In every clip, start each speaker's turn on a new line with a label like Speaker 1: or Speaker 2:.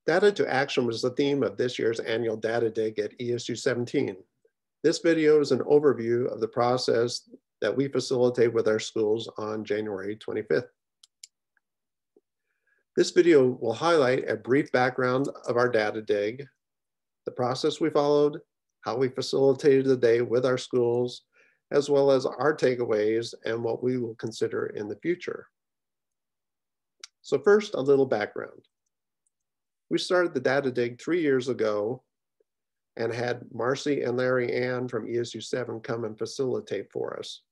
Speaker 1: Data to action was the theme of this year's annual Data Dig at ESU 17. This video is an overview of the process that we facilitate with our schools on January 25th. This video will highlight a brief background of our Data Dig, the process we followed, how we facilitated the day with our schools, as well as our takeaways and what we will consider in the future. So first, a little background. We started the Data Dig 3 years ago and had Marcy and Larry Ann from ESU 7 come and facilitate for us.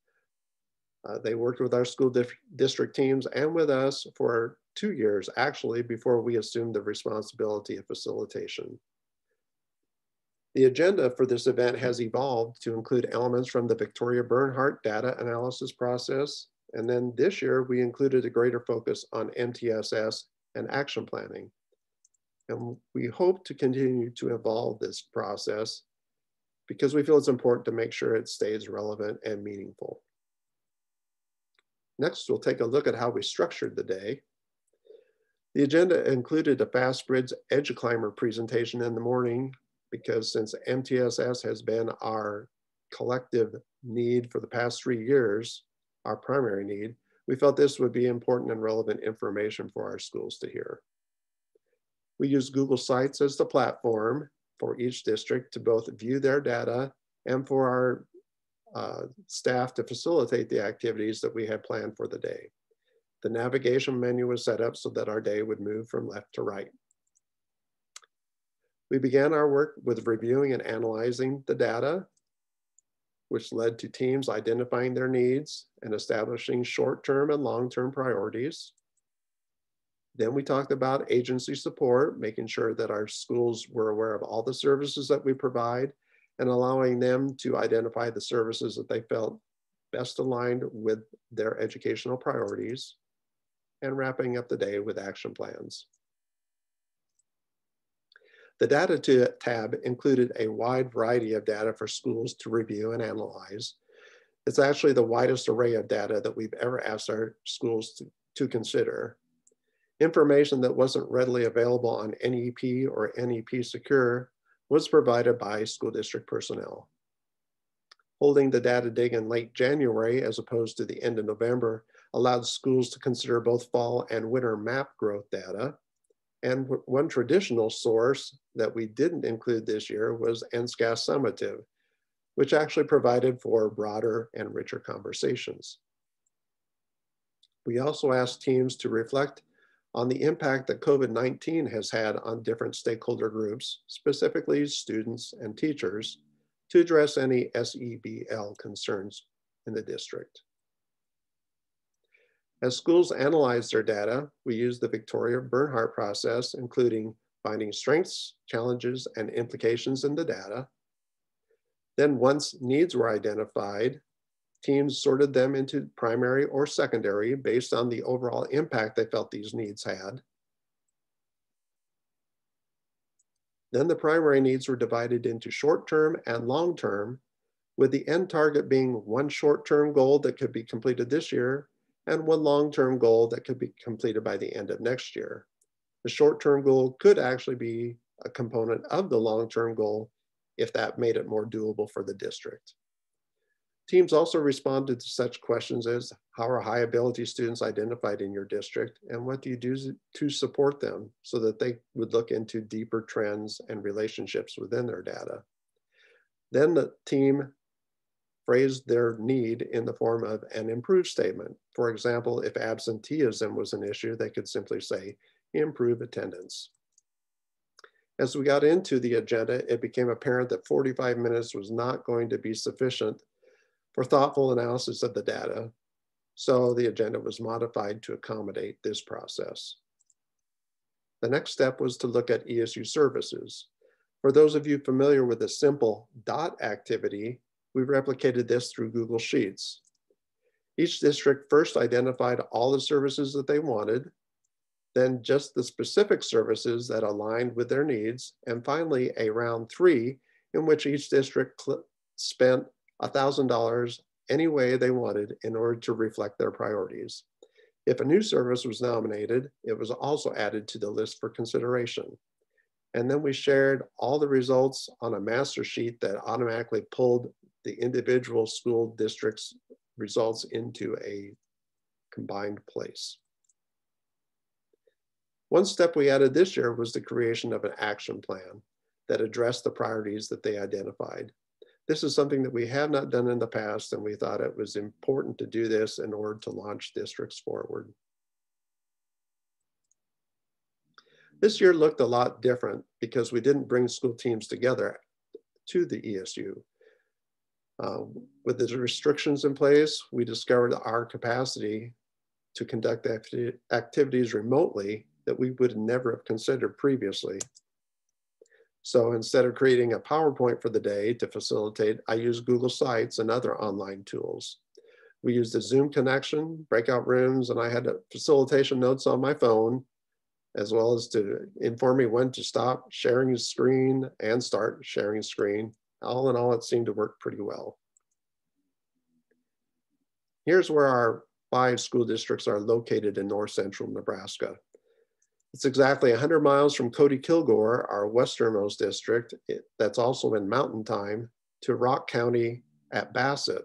Speaker 1: They worked with our school district teams and with us for 2 years, actually, before we assumed the responsibility of facilitation. The agenda for this event has evolved to include elements from the Victoria Bernhardt data analysis process. And then this year, we included a greater focus on MTSS and action planning. And we hope to continue to evolve this process because we feel it's important to make sure it stays relevant and meaningful. Next, we'll take a look at how we structured the day. The agenda included a FastGrid's Edge Climber presentation in the morning because since MTSS has been our collective need for the past 3 years, our primary need, we felt this would be important and relevant information for our schools to hear. We use Google Sites as the platform for each district to both view their data and for our staff to facilitate the activities that we had planned for the day. The navigation menu was set up so that our day would move from left to right. We began our work with reviewing and analyzing the data, which led to teams identifying their needs and establishing short-term and long-term priorities. Then we talked about agency support, making sure that our schools were aware of all the services that we provide and allowing them to identify the services that they felt best aligned with their educational priorities, and wrapping up the day with action plans. The Data tab included a wide variety of data for schools to review and analyze. It's actually the widest array of data that we've ever asked our schools to consider. Information that wasn't readily available on NEP or NEP Secure was provided by school district personnel. Holding the Data Dig in late January as opposed to the end of November allowed schools to consider both fall and winter map growth data. And one traditional source that we didn't include this year was NSCAS Summative, which actually provided for broader and richer conversations. We also asked teams to reflect on the impact that COVID-19 has had on different stakeholder groups, specifically students and teachers, to address any SEBL concerns in the district. As schools analyze their data, we use the Victoria Bernhardt process, including finding strengths, challenges, and implications in the data. Then once needs were identified, teams sorted them into primary or secondary based on the overall impact they felt these needs had. Then the primary needs were divided into short-term and long-term, with the end target being one short-term goal that could be completed this year and one long-term goal that could be completed by the end of next year. The short-term goal could actually be a component of the long-term goal if that made it more doable for the district. Teams also responded to such questions as, how are high ability students identified in your district, and what do you do to support them, so that they would look into deeper trends and relationships within their data. Then the team phrased their need in the form of an improve statement. For example, if absenteeism was an issue, they could simply say, improve attendance. As we got into the agenda, it became apparent that 45 minutes was not going to be sufficient for thoughtful analysis of the data, so the agenda was modified to accommodate this process. The next step was to look at ESU services. For those of you familiar with the simple dot activity, we replicated this through Google Sheets. Each district first identified all the services that they wanted, then just the specific services that aligned with their needs, and finally a round 3 in which each district spent $1,000 any way they wanted in order to reflect their priorities. If a new service was nominated, it was also added to the list for consideration. And then we shared all the results on a master sheet that automatically pulled the individual school districts' results into a combined place. One step we added this year was the creation of an action plan that addressed the priorities that they identified. This is something that we have not done in the past, and we thought it was important to do this in order to launch districts forward. This year looked a lot different because we didn't bring school teams together to the ESU. With the restrictions in place, we discovered our capacity to conduct activities remotely that we would never have considered previously. So instead of creating a PowerPoint for the day to facilitate, I used Google Sites and other online tools. We used a Zoom connection, breakout rooms, and I had facilitation notes on my phone, as well as to inform me when to stop sharing the screen and start sharing screen. All in all, it seemed to work pretty well. Here's where our 5 school districts are located in north central Nebraska. It's exactly 100 miles from Cody-Kilgore, our westernmost district, that's also in Mountain Time, to Rock County at Bassett.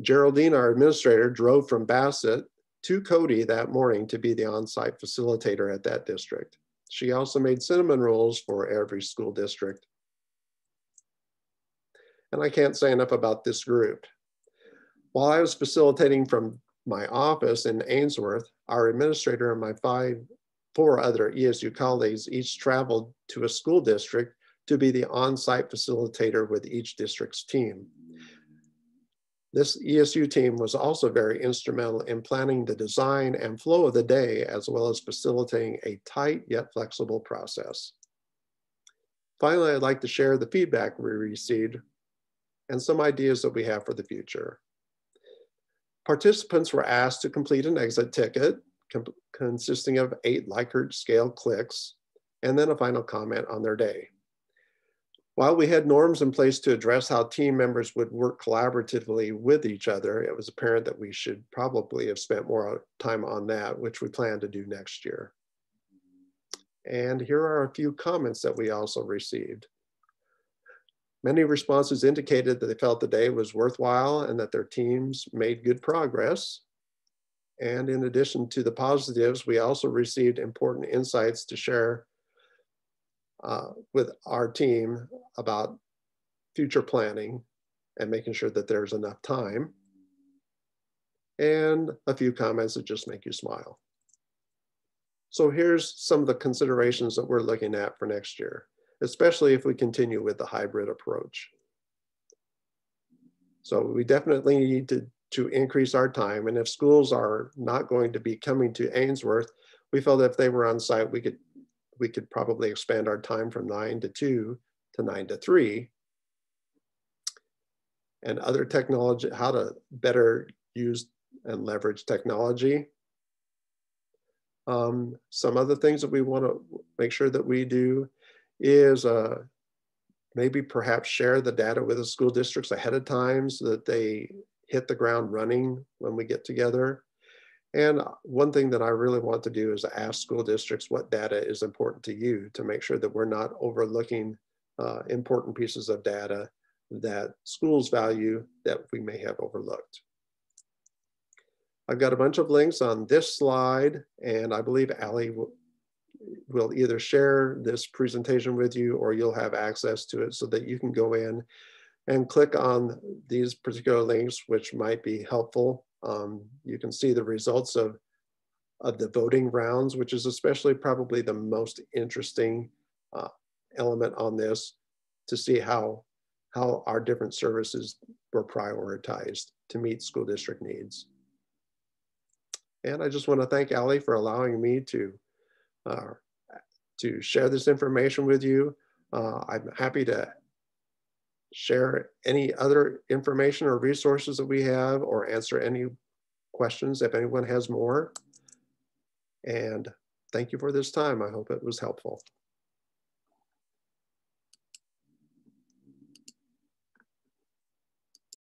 Speaker 1: Geraldine, our administrator, drove from Bassett to Cody that morning to be the on-site facilitator at that district. She also made cinnamon rolls for every school district. And I can't say enough about this group. While I was facilitating from my office in Ainsworth, our administrator and my 4 other ESU colleagues each traveled to a school district to be the on-site facilitator with each district's team. This ESU team was also very instrumental in planning the design and flow of the day, as well as facilitating a tight yet flexible process. Finally, I'd like to share the feedback we received and some ideas that we have for the future. Participants were asked to complete an exit ticket consisting of 8 Likert scale clicks, and then a final comment on their day. While we had norms in place to address how team members would work collaboratively with each other, it was apparent that we should probably have spent more time on that, which we plan to do next year. And here are a few comments that we also received. Many responses indicated that they felt the day was worthwhile and that their teams made good progress. And in addition to the positives, we also received important insights to share with our team about future planning and making sure that there's enough time. And a few comments that just make you smile. So here's some of the considerations that we're looking at for next year, especially if we continue with the hybrid approach. So we definitely need to increase our time. And if schools are not going to be coming to Ainsworth, we felt that if they were on site, we could probably expand our time from 9 to 2 to 9 to 3. And other technology, how to better use and leverage technology. Some other things that we want to make sure that we do is maybe perhaps share the data with the school districts ahead of time so that they hit the ground running when we get together. And one thing that I really want to do is ask school districts what data is important to you to make sure that we're not overlooking important pieces of data that schools value that we may have overlooked. I've got a bunch of links on this slide, and I believe Allie will either share this presentation with you or you'll have access to it so that you can go in and click on these particular links, which might be helpful. You can see the results of the voting rounds, which is especially probably the most interesting element on this, to see how our different services were prioritized to meet school district needs. And I just want to thank Allie for allowing me to share this information with you. I'm happy to share any other information or resources that we have or answer any questions if anyone has more. And thank you for this time. I hope it was helpful.